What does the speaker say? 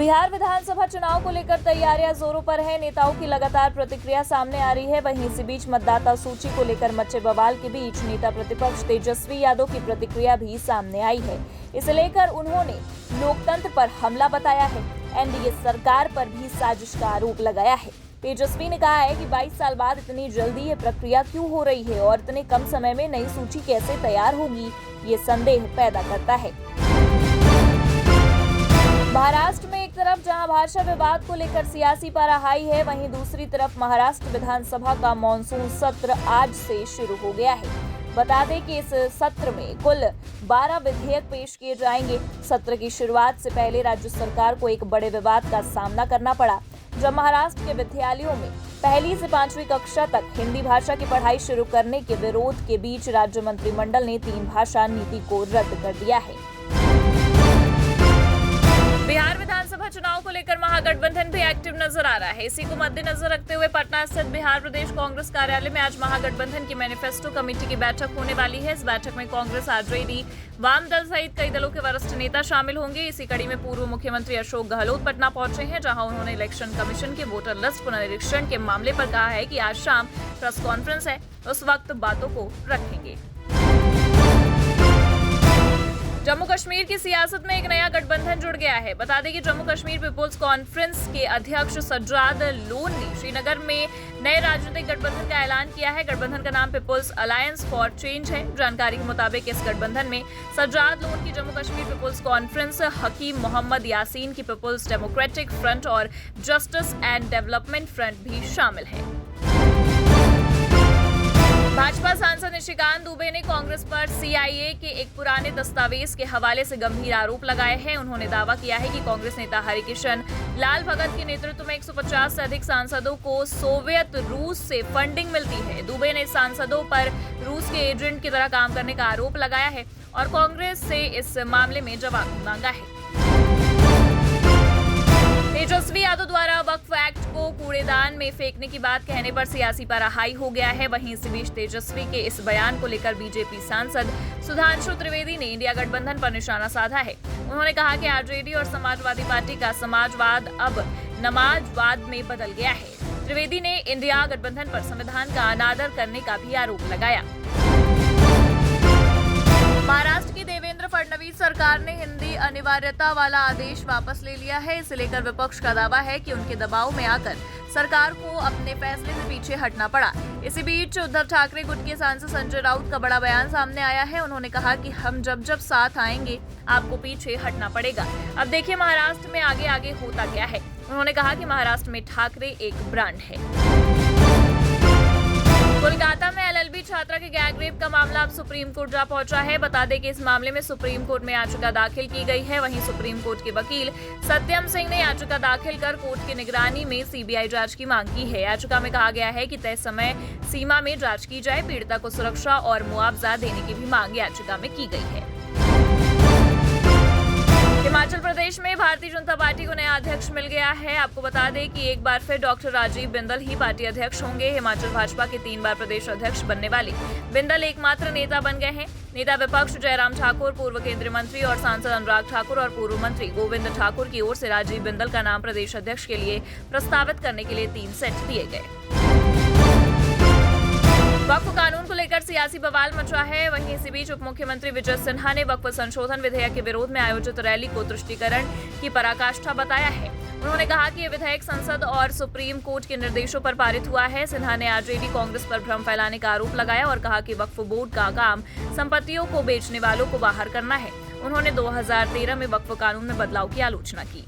बिहार विधानसभा चुनाव को लेकर तैयारियां जोरों पर है। नेताओं की लगातार प्रतिक्रिया सामने आ रही है। वहीं इसी बीच मतदाता सूची को लेकर मचे बवाल के बीच नेता प्रतिपक्ष तेजस्वी यादव की प्रतिक्रिया भी सामने आई है। इसे लेकर उन्होंने लोकतंत्र पर हमला बताया है। एनडीए सरकार पर भी साजिश का आरोप लगाया है। तेजस्वी ने कहा है कि 22 साल बाद इतनी जल्दी ये प्रक्रिया क्यों हो रही है और इतने कम समय में नई सूची कैसे तैयार होगी, ये संदेह पैदा करता है। महाराष्ट्र में एक तरफ जहां भाषा विवाद को लेकर सियासी पारा हाई है, वहीं दूसरी तरफ महाराष्ट्र विधानसभा का मॉनसून सत्र आज से शुरू हो गया है। बता दें कि इस सत्र में कुल 12 विधेयक पेश किए जाएंगे। सत्र की शुरुआत से पहले राज्य सरकार को एक बड़े विवाद का सामना करना पड़ा, जब महाराष्ट्र के विद्यालयों में पहली से 5वीं कक्षा तक हिंदी भाषा की पढ़ाई शुरू करने के विरोध के बीच राज्य मंत्रिमंडल ने 3 भाषा नीति को रद्द कर दिया है। बिहार विधानसभा चुनाव को लेकर महागठबंधन भी एक्टिव नजर आ रहा है। इसी को मद्देनजर रखते हुए पटना स्थित बिहार प्रदेश कांग्रेस कार्यालय में आज महागठबंधन की मैनिफेस्टो कमेटी की बैठक होने वाली है। इस बैठक में कांग्रेस, आरजेडी, वाम दल सहित कई दलों के वरिष्ठ नेता शामिल होंगे। इसी कड़ी में पूर्व मुख्यमंत्री अशोक गहलोत पटना पहुंचे हैं, जहां उन्होंने इलेक्शन कमीशन के वोटर लिस्ट पुनरीक्षण के मामले पर कहा है कि आज शाम प्रेस कॉन्फ्रेंस है, उस वक्त बातों को रखेंगे। जम्मू कश्मीर की सियासत में एक नया गठबंधन जुड़ गया है। बता दें कि जम्मू कश्मीर पीपुल्स कॉन्फ्रेंस के अध्यक्ष सज्जाद लोन ने श्रीनगर में नए राजनीतिक गठबंधन का ऐलान किया है। गठबंधन का नाम पीपुल्स अलायंस फॉर चेंज है। जानकारी के मुताबिक इस गठबंधन में सज्जाद लोन की जम्मू कश्मीर पीपुल्स कॉन्फ्रेंस, हकीम मोहम्मद यासीन की पीपुल्स डेमोक्रेटिक फ्रंट और जस्टिस एंड डेवलपमेंट फ्रंट भी शामिल है। भाजपा सांसद निशिकांत दुबे ने कांग्रेस पर सीआईए के एक पुराने दस्तावेज के हवाले से गंभीर आरोप लगाए हैं। उन्होंने दावा किया है कि कांग्रेस नेता हरिकिशन लाल भगत के नेतृत्व में 150 से अधिक सांसदों को सोवियत रूस से फंडिंग मिलती है। दुबे ने सांसदों पर रूस के एजेंट की तरह काम करने का आरोप लगाया है और कांग्रेस से इस मामले में जवाब मांगा है। तेजस्वी यादव द्वारा वक्फ एक्ट को कूड़ेदान में फेंकने की बात कहने पर सियासी पारा हाई हो गया है। वहीं इस बीच तेजस्वी के इस बयान को लेकर बीजेपी सांसद सुधांशु त्रिवेदी ने इंडिया गठबंधन पर निशाना साधा है। उन्होंने कहा कि आरजेडी और समाजवादी पार्टी का समाजवाद अब नमाजवाद में बदल गया है। त्रिवेदी ने इंडिया गठबंधन पर संविधान का अनादर करने का भी आरोप लगाया। महाराष्ट्र की देवेंद्र फडणवीस सरकार ने हिंदी अनिवार्यता वाला आदेश वापस ले लिया है। इसे लेकर विपक्ष का दावा है कि उनके दबाव में आकर सरकार को अपने फैसले से पीछे हटना पड़ा। इसी बीच उद्धव ठाकरे गुट के सांसद संजय राउत का बड़ा बयान सामने आया है। उन्होंने कहा कि हम जब साथ आएंगे आपको पीछे हटना पड़ेगा। अब देखिए महाराष्ट्र में आगे आगे होता क्या है। उन्होंने कहा कि महाराष्ट्र में ठाकरे एक ब्रांड है। कोलकाता में एलएलबी छात्रा के गैंग रेप का मामला अब सुप्रीम कोर्ट जा पहुंचा है। बता दें कि इस मामले में सुप्रीम कोर्ट में याचिका दाखिल की गई है। वहीं सुप्रीम कोर्ट के वकील सत्यम सिंह ने याचिका दाखिल कर कोर्ट की निगरानी में सीबीआई जांच की मांग की है। याचिका में कहा गया है कि तय समय सीमा में जांच की जाए। पीड़िता को सुरक्षा और मुआवजा देने की भी मांग याचिका में की गई है। हिमाचल प्रदेश में भारतीय जनता पार्टी को नया अध्यक्ष मिल गया है। आपको बता दें कि एक बार फिर डॉक्टर राजीव बिंदल ही पार्टी अध्यक्ष होंगे। हिमाचल भाजपा के 3 बार प्रदेश अध्यक्ष बनने वाले बिंदल एकमात्र नेता बन गए हैं। नेता विपक्ष जयराम ठाकुर, पूर्व केंद्रीय मंत्री और सांसद अनुराग ठाकुर और पूर्व मंत्री गोविंद ठाकुर की ओर से राजीव बिंदल का नाम प्रदेश अध्यक्ष के लिए प्रस्तावित करने के लिए 3 सेट दिए गए। वक्फ कानून को लेकर सियासी बवाल मचा है। वहीं इसी बीच उप मुख्यमंत्री विजय सिन्हा ने वक्फ संशोधन विधेयक के विरोध में आयोजित रैली को तुष्टीकरण की पराकाष्ठा बताया है। उन्होंने कहा कि यह विधेयक संसद और सुप्रीम कोर्ट के निर्देशों पर पारित हुआ है। सिन्हा ने आरजेडी कांग्रेस पर भ्रम फैलाने का आरोप लगाया और कहा कि वक्फ बोर्ड का काम संपत्तियों को बेचने वालों को बाहर करना है। उन्होंने 2013 में वक्फ कानून में बदलाव की आलोचना की।